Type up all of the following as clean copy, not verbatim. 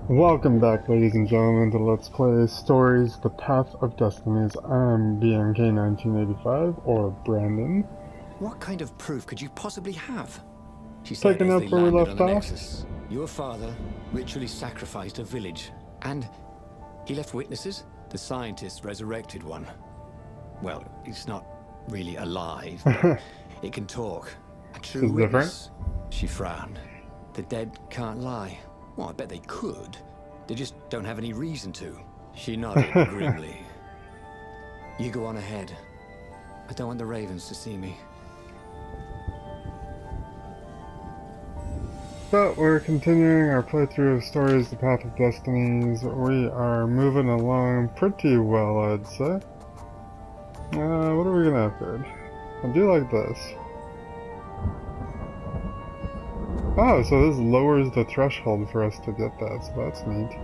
Welcome back, ladies and gentlemen, to Let's Play Stories, The Path of Destinies. I'm BMK1985, or Brandon. What kind of proof could you possibly have? She said Picking as up they where we landed left on the off. Nexus. Your father ritually sacrificed a village, and he left witnesses. The scientists resurrected one. Well, it's not really alive, but it can talk. A true It's different. witness. She frowned. The dead can't lie. Well, I bet they could. They just don't have any reason to. She nodded grimly. You go on ahead. I don't want the ravens to see me. But we're continuing our playthrough of Stories, The Path of Destinies. We are moving along pretty well, I'd say. What are we gonna upgrade? I do like this. Oh, so this lowers the threshold for us to get that, so that's neat.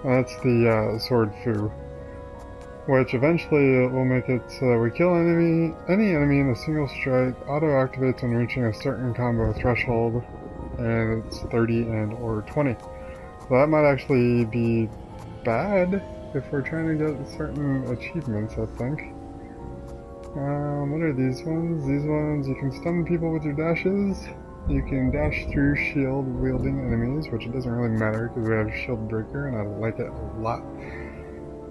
That's the sword foo, which eventually will make it so that we kill any enemy in a single strike, auto-activates when reaching a certain combo threshold, and it's 30 and or 20. So that might actually be bad if we're trying to get certain achievements, I think. What are these ones? These ones, you can stun people with your dashes. You can dash through shield-wielding enemies, which it doesn't really matter because we have Shield Breaker, and I like it a lot.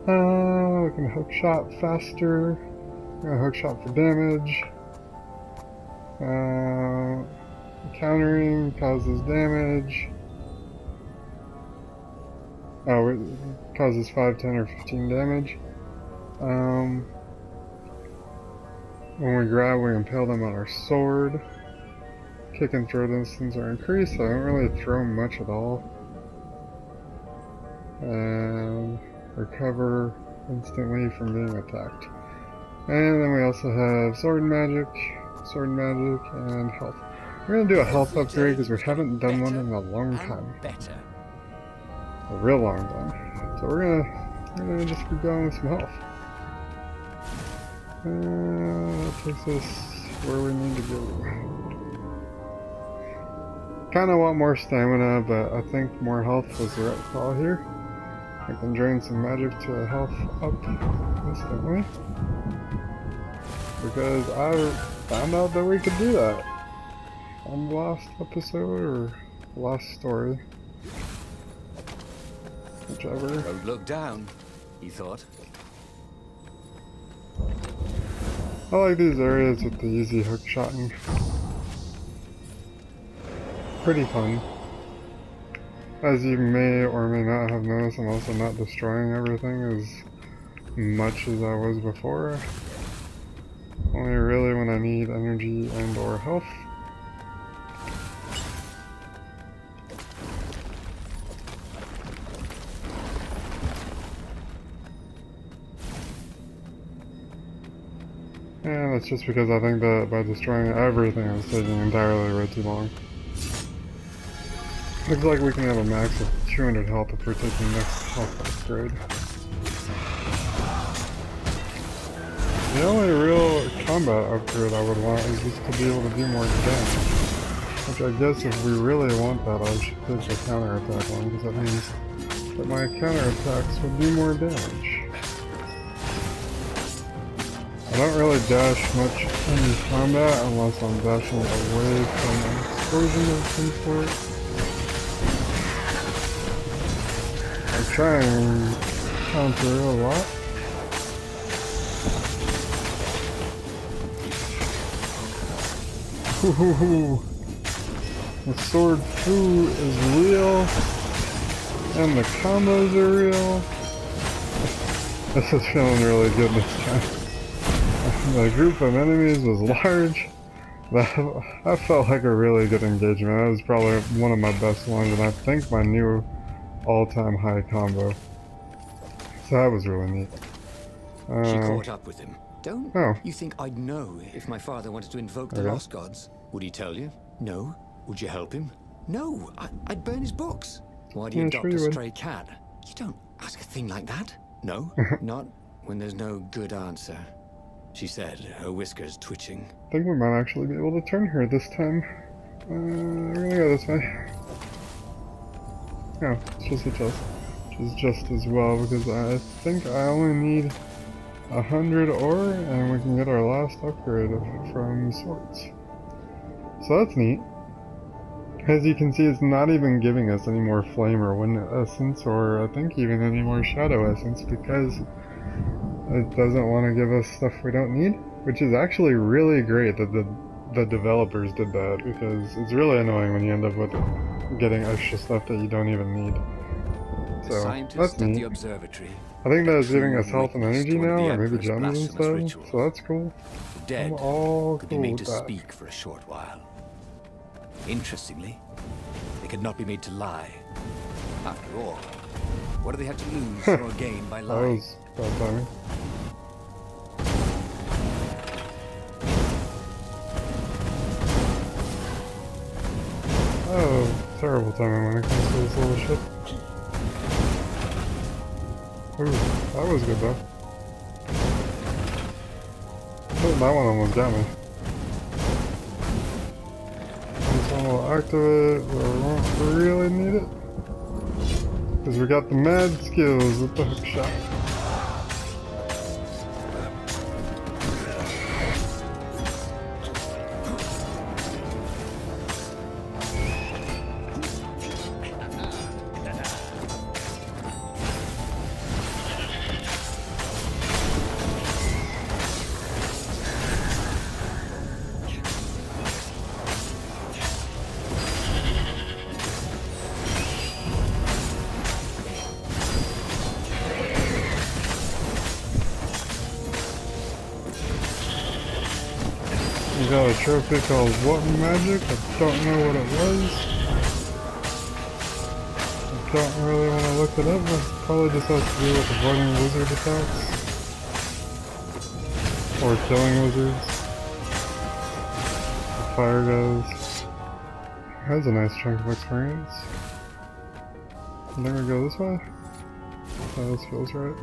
We can hook shot faster. Hook shot for damage. Countering causes damage. Oh, it causes 5, 10, or 15 damage. When we grab, we impale them on our sword. Kick and throw distance are increased, so I don't really throw much at all. And recover instantly from being attacked. And then we also have sword magic, and health. We're gonna do a health upgrade because we haven't done one in a long time. A real long time. So we're gonna just keep going with some health. That takes us where we need to go. Kinda want more stamina, but I think more health was the right call here. I can drain some magic to health up instantly. Because I found out that we could do that on the last episode, or last story. Whichever. Don't look down, he thought. I like these areas with the easy hook shotting. Pretty fun. As you may or may not have noticed, I'm also not destroying everything as much as I was before. Only really when I need energy and or health. And that's just because I think that by destroying everything it's taking entirely way too long. Looks like we can have a max of 200 health if we're taking next health upgrade. The only real combat upgrade I would want is just to be able to do more damage. Which I guess if we really want that, I should take the counter attack one, because that means that my counter attacks would do more damage. I don't really dash much in combat unless I'm dashing away from an explosion of some sort. I try and counter a lot. Ooh, the sword foo is real, and the combos are real. This is feeling really good this time. The group of enemies was large. That felt like a really good engagement. That was probably one of my best ones, and I think my new all-time high combo. So that was really neat. She caught up with him. Don't Oh. you think I'd know if my father wanted to invoke the Okay. lost gods? Would he tell you? No. Would you help him? No. I'd burn his books. Why do you Yeah, adopt sure you a would. stray cat? You don't ask a thing like that. No, not when there's no good answer, she said, her whiskers twitching. I think we might actually be able to turn her this time. We're gonna go this way. Oh, it's just a chest. Which is just as well, because I think I only need 100 ore, and we can get our last upgrade from swords. So that's neat. As you can see, it's not even giving us any more flame or wind essence, or I think even any more shadow essence, because it doesn't want to give us stuff we don't need. Which is actually really great that the developers did that, because it's really annoying when you end up with getting extra stuff that you don't even need. So, that's neat. The observatory. I think that's giving us health and energy now, or maybe gems instead, so that's cool. The dead I'm all could cool be made with to that. speak for a short while. Interestingly, they could not be made to lie. After all, what do they have to lose or gain by That lying? was bad timing. Oh, terrible timing when it comes to this little ship. Ooh, that was good though. Oh, that one almost got me. This one will activate, but we won't really need it. Because we got the mad skills with the hook shot. We got a trophy called What Magic? I don't know what it was. I don't really want to look it up. It probably just has to do with avoiding wizard attacks. Or killing wizards. The fire goes. That's a nice chunk of experience. I think we go this way. Oh, this feels right.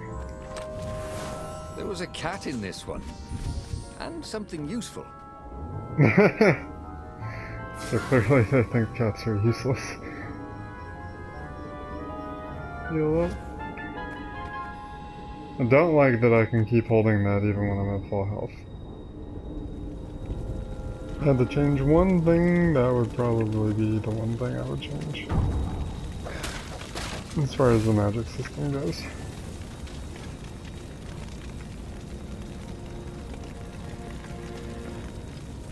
There was a cat in this one. And something useful. So clearly they think cats are useless. Heal up. I don't like that I can keep holding that even when I'm at full health. If I had to change one thing, that would probably be the one thing I would change. As far as the magic system goes.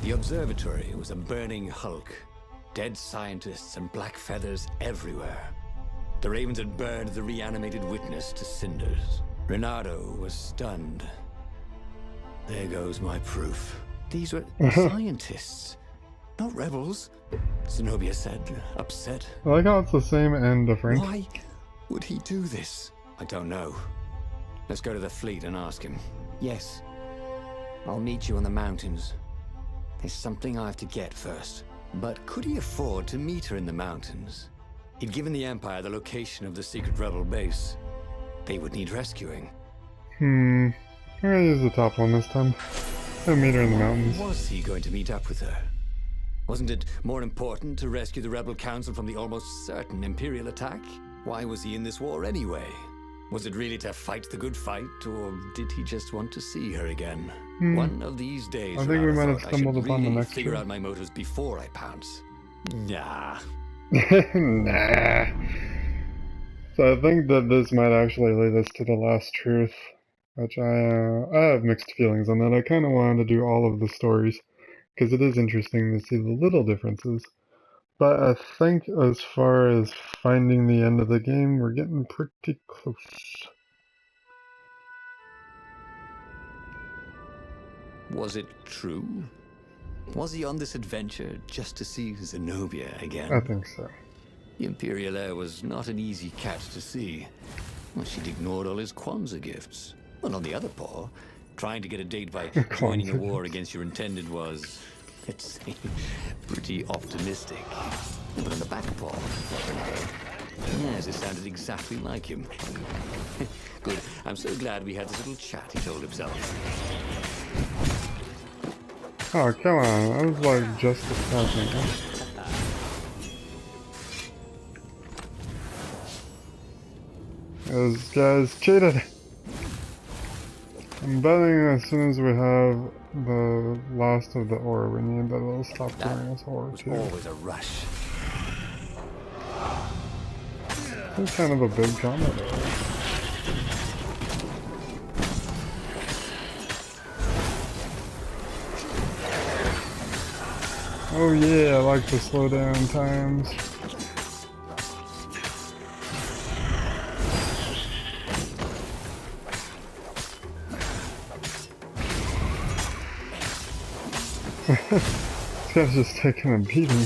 The observatory was a burning hulk. Dead scientists and black feathers everywhere. The ravens had burned the reanimated witness to cinders. Renato was stunned. There goes my proof. These were scientists, not rebels, Zenobia said, upset. I like how it's the same and different. Why would he do this? I don't know. Let's go to the fleet and ask him. Yes. I'll meet you on the mountains. There's something I have to get first. But could he afford to meet her in the mountains? He'd given the Empire the location of the secret rebel base. They would need rescuing. I'm gonna use the top one this time. I'll meet her in the mountains. Was he going to meet up with her? Wasn't it more important to rescue the Rebel Council from the almost certain Imperial attack? Why was he in this war anyway? Was it really to fight the good fight, or did he just want to see her again? One of these days, I think we might have I should stumbled upon the really next figure one. out my motives before I pounce. Nah. Nah. So I think that this might actually lead us to the last truth, which I have mixed feelings on that. I kind of wanted to do all of the stories, because it is interesting to see the little differences. But I think as far as finding the end of the game, we're getting pretty close. Was it true? Was he on this adventure just to see Zenobia again? I think so. The Imperial heir was not an easy cat to see. Well, she'd ignored all his Kwanzaa gifts. Well, on the other paw, trying to get a date by joining a war against your intended was, let's say, pretty optimistic. But on the back paw, yes, it sounded exactly like him. Good. I'm so glad we had this little chat, he told himself. Oh, come on. I was like just attacking. Those guys cheated. I'm betting as soon as we have the last of the ore we need, that it'll stop giving us ore too. Always a rush. It's kind of a big combat area. Oh yeah, I like the slow down times. This guy's just taking a beating.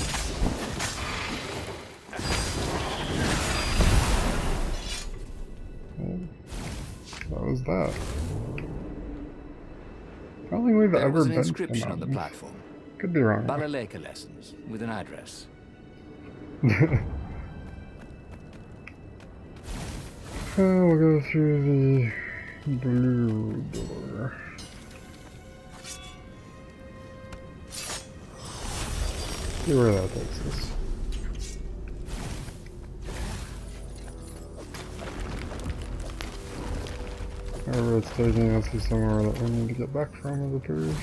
What was that? I don't think we've There ever was an been to inscription on the mountains. platform. Could be wrong. Balaleka lessons with an address. We'll go through the blue door. See where that takes us. Wherever it's taking us is somewhere that we need to get back from, it appears.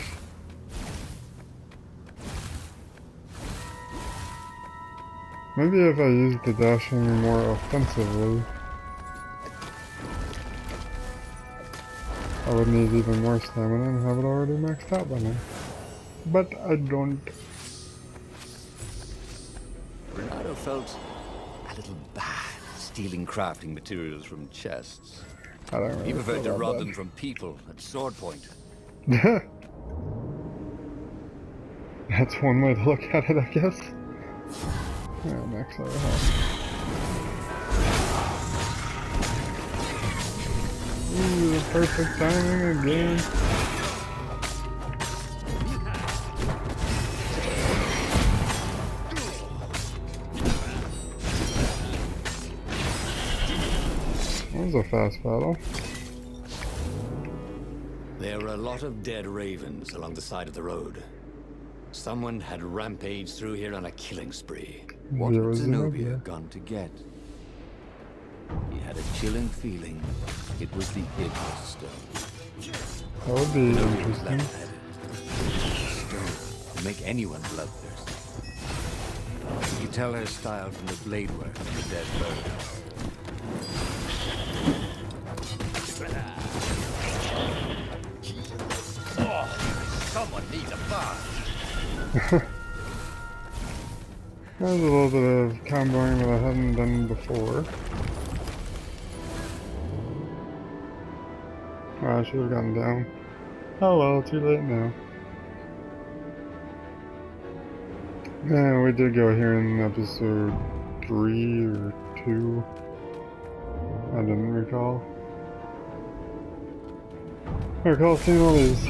Maybe if I used the dashing more offensively, I would need even more stamina and have it already maxed out by now. But I don't. Renato felt a little bad stealing crafting materials from chests. I don't really He preferred to feel rob that them from people at sword point. bad. That's one way to look at it, I guess. Yeah, max our health. Ooh, the perfect timing again. That was a fast battle. There were a lot of dead ravens along the side of the road. Someone had rampaged through here on a killing spree. What There had was Zenobia Zenobia. gone to get? He had a chilling feeling it was the Ignis stone. That would be Zenobia was interesting. level-headed. Stone would make anyone bloodthirsty. You could tell her style from the blade work on the dead bird. Someone needs a bath. There's a little bit of comboing that I hadn't done before. Oh, I should have gone down. Oh well, too late now. Yeah, we did go here in episode 3 or 2. I didn't recall. I recall seeing all these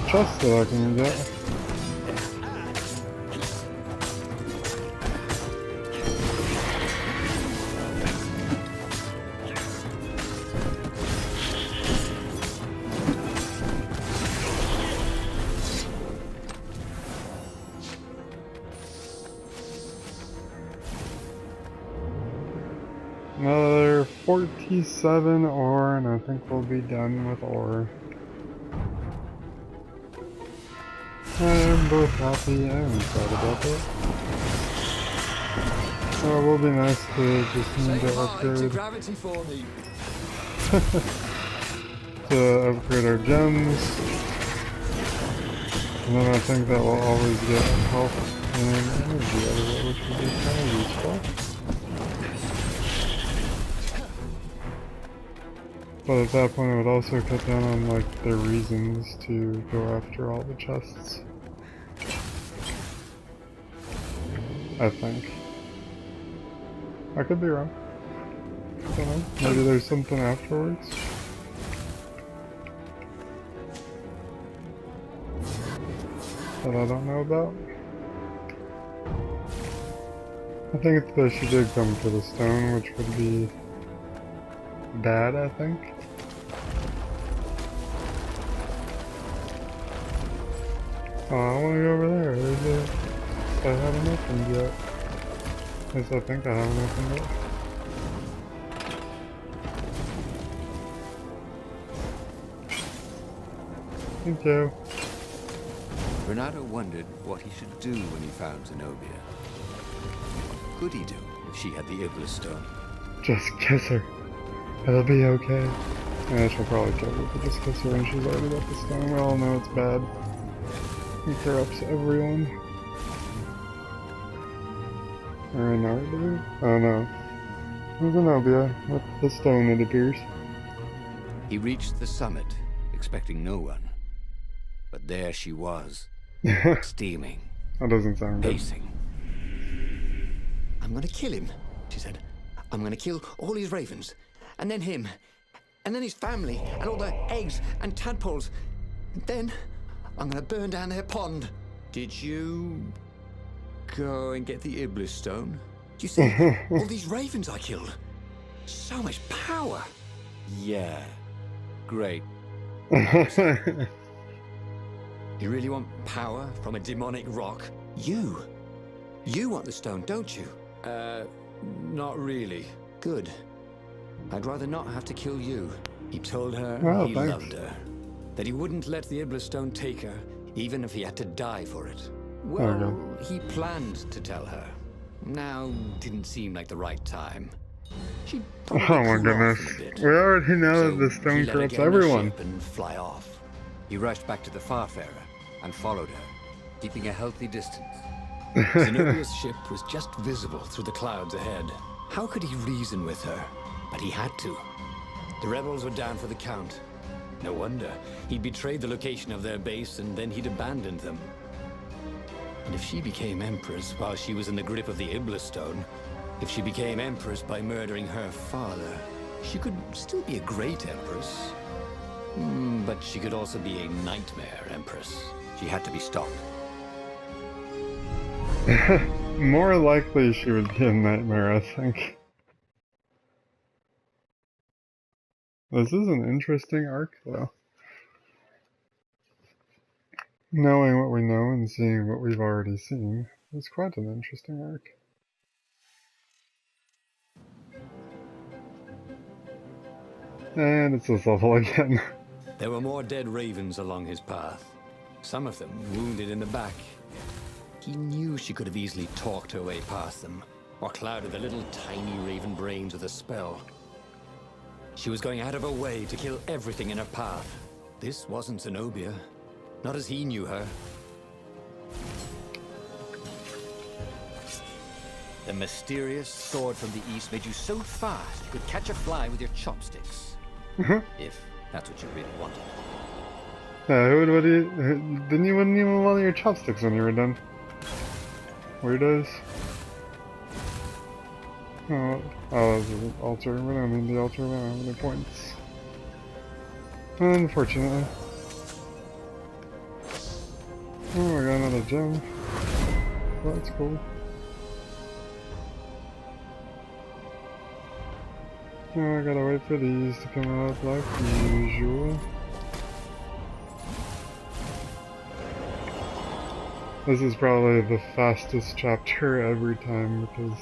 chests that I can get. Another 47 ore, and I think we'll be done with ore. I'm both happy and sad about it. So it will be nice to just need to upgrade gravity for me. to upgrade our gems. And then I think that we'll always get health and energy out of it, which would be kind of useful. But at that point, it would also cut down on like the reasons to go after all the chests. I think. I could be wrong. I don't know. Maybe there's something afterwards. That I don't know about. I think that she did come for the stone, which would be bad, I think. Oh, I want to go over there. There's a... I haven't opened yet. At least I think I haven't opened it. Thank you. Renato wondered what he should do when he found Zenobia. What could he do if she had the Iblis stone? Just kiss her. It'll be okay. Yeah, she'll probably kill her, but just kiss her and she's already got the stone. We all know it's bad. It corrupts everyone. Or Renardo? Oh no. Zenobia with the stone, it appears. He reached the summit, expecting no one. But there she was, steaming, That doesn't sound good. pacing. I'm gonna kill him, she said. I'm gonna kill all his ravens, and then him, and then his family, and all the eggs and tadpoles. And then I'm gonna burn down their pond. Did you go and get the Iblis stone? You see, all these ravens I killed. So much power. Yeah, great. You really want power from a demonic rock? You want the stone, don't you? Not really. Good. I'd rather not have to kill you. He told her he loved her. That he wouldn't let the Iblis stone take her, even if he had to die for it. Well, he planned to tell her. Now didn't seem like the right time. She'd probably Oh my cool goodness. off in a bit. We already know So that the he stone let her corrupts get on the everyone. ship and fly off. He rushed back to the Farfarer and followed her, keeping a healthy distance. Zenobia's ship was just visible through the clouds ahead. How could he reason with her? But he had to. The rebels were down for the count. No wonder. He'd betrayed the location of their base and then he'd abandoned them. And if she became Empress while she was in the grip of the Iblis stone, if she became Empress by murdering her father, she could still be a great Empress. But she could also be a nightmare Empress. She had to be stopped. More likely she would be a nightmare, I think. This is an interesting arc, though. Knowing what we know and seeing what we've already seen is quite an interesting arc. And it's this level again. There were more dead ravens along his path. Some of them wounded in the back. He knew she could have easily talked her way past them, or clouded the little tiny raven brains with a spell. She was going out of her way to kill everything in her path. This wasn't Zenobia. Not as he knew her. The mysterious sword from the east made you so fast you could catch a fly with your chopsticks. If that's what you really wanted. Then you wouldn't even want your chopsticks when you were done. Weirdos. Oh, this is an altar. We don't need the altar. We don't have any points. Unfortunately. Oh, I got another gem. That's cool. Oh, I gotta wait for these to come up like usual. This is probably the fastest chapter every time because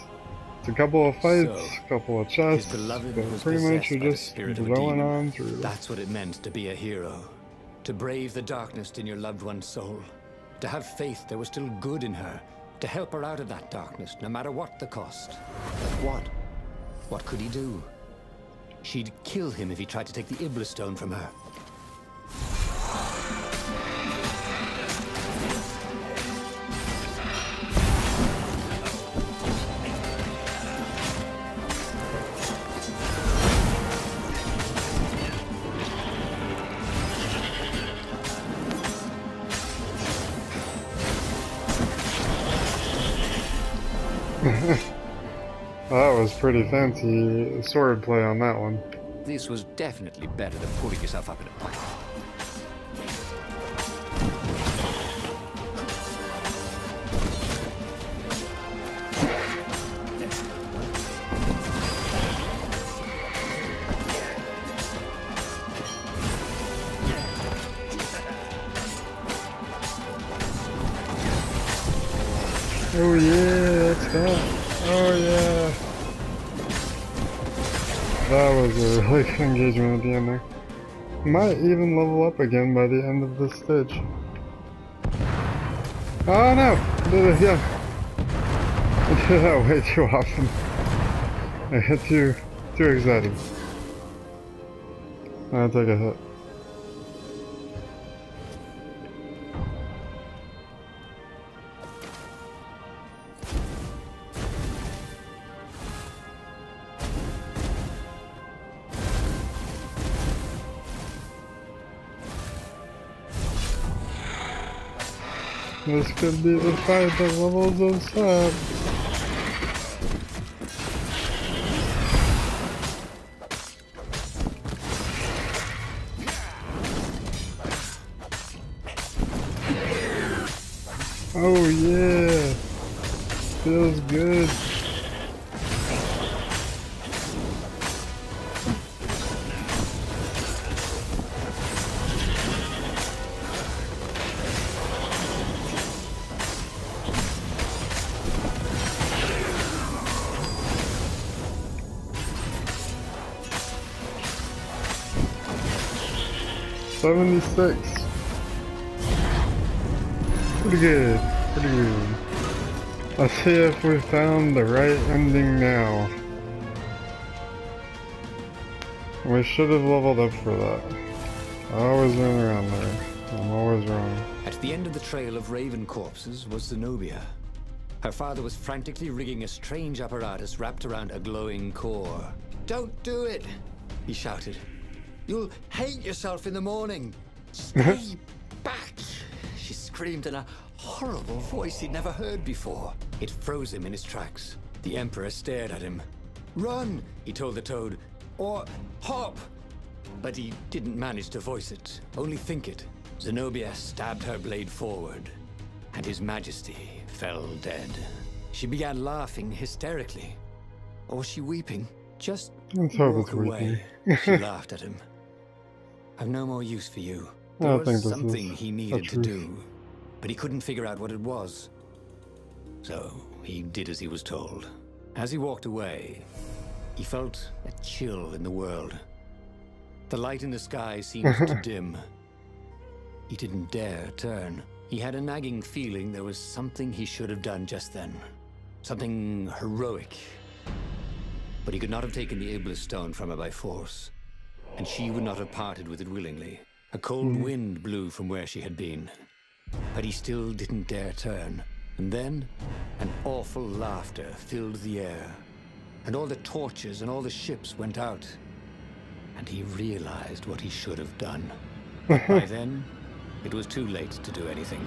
it's a couple of fights, a couple of chests, beloved but was pretty much possessed you're by the just spirit of a going demon. on through. That's what it meant to be a hero. To brave the darkness in your loved one's soul. To have faith there was still good in her. To help her out of that darkness, no matter what the cost. But what? What could he do? She'd kill him if he tried to take the Iblis stone from her. That was pretty fancy sword play on that one. This was definitely better than pulling yourself up in a pipe. Oh yeah, let's go. Oh yeah. That was a really good engagement at the end there. Might even level up again by the end of this stage. Oh no! Did it again. I did that way too often. I hit too excited. I'll take a hit. This could be the fight that levels us up. Oh yeah! Feels good. $76. Pretty good. Pretty good. Let's see if we found the right ending now. We should have leveled up for that. I always run around there. I'm always wrong. At the end of the trail of raven corpses was Zenobia. Her father was frantically rigging a strange apparatus wrapped around a glowing core. "Don't do it!" he shouted. "You'll hate yourself in the morning. Stay back!" She screamed in a horrible voice he'd never heard before. It froze him in his tracks. The Emperor stared at him. "Run," he told the toad, "or hop." But he didn't manage to voice it, only think it. Zenobia stabbed her blade forward, and His Majesty fell dead. She began laughing hysterically. Or was she weeping? "Just Let's hope walk it's weeping. away," she laughed at him. "I've no more use for you." I There don't think was this something is he the needed to truth. do, but he couldn't figure out what it was. So he did as he was told. As he walked away, he felt a chill in the world. The light in the sky seemed to dim. He didn't dare turn. He had a nagging feeling there was something he should have done just then. Something heroic. But he could not have taken the Iblis stone from her by force. And she would not have parted with it willingly. A cold wind blew from where she had been. But he still didn't dare turn. And then, an awful laughter filled the air. And all the torches and all the ships went out. And he realized what he should have done. By then, it was too late to do anything.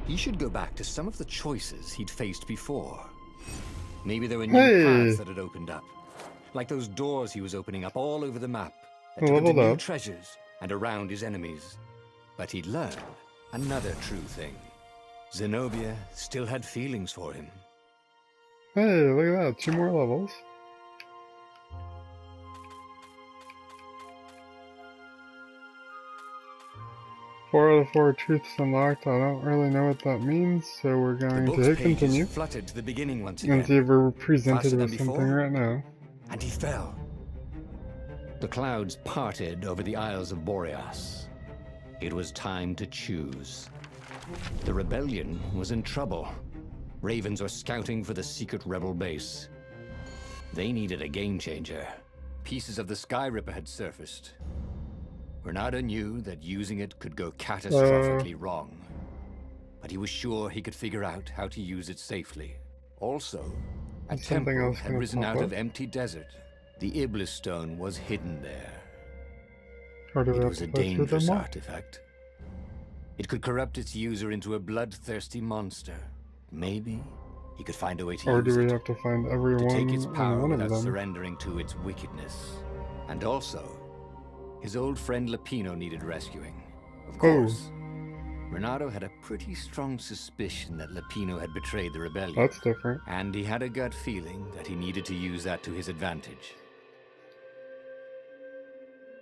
He should go back to some of the choices he'd faced before. Maybe there were new paths that had opened up. Like those doors he was opening up all over the map that took him to new treasures and around his enemies. But he'd learned another true thing. Zenobia still had feelings for him. Hey, look at that. 2 more levels. Four out of 4 truths unlocked. I don't really know what that means, so we're going to hit continue. Fluttered to the beginning once again. And see if we're presented Faster with than something before. right now. And he fell. The clouds parted over the Isles of Boreas. It was time to choose. The rebellion was in trouble. Ravens were scouting for the secret rebel base. They needed a game changer. Pieces of the Sky Ripper had surfaced. Renato knew that using it could go catastrophically wrong. But he was sure he could figure out how to use it safely. Also, a temple had risen out of empty desert. The Iblis stone was hidden there. It was a dangerous artifact. It could corrupt its user into a bloodthirsty monster. Maybe he could find a way to use it. Or do we have to find everyone to take its power one of without them? surrendering to its wickedness. And also, his old friend Lupino needed rescuing. Of course, Renato had a pretty strong suspicion that Lupino had betrayed the rebellion. That's different. And he had a gut feeling that he needed to use that to his advantage.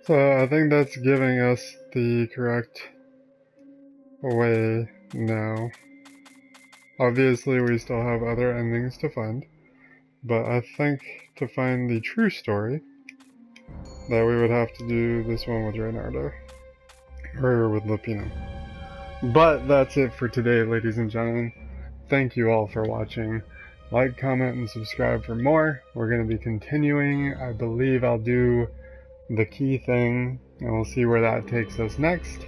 So I think that's giving us the correct way now. Obviously we still have other endings to find, but I think to find the true story, that we would have to do this one with Reynardo. Or with Lupino. But that's it for today, ladies and gentlemen. Thank you all for watching. Like, comment, and subscribe for more. We're going to be continuing. I believe I'll do the key thing, and we'll see where that takes us next.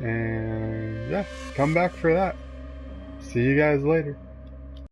And yeah, come back for that. See you guys later.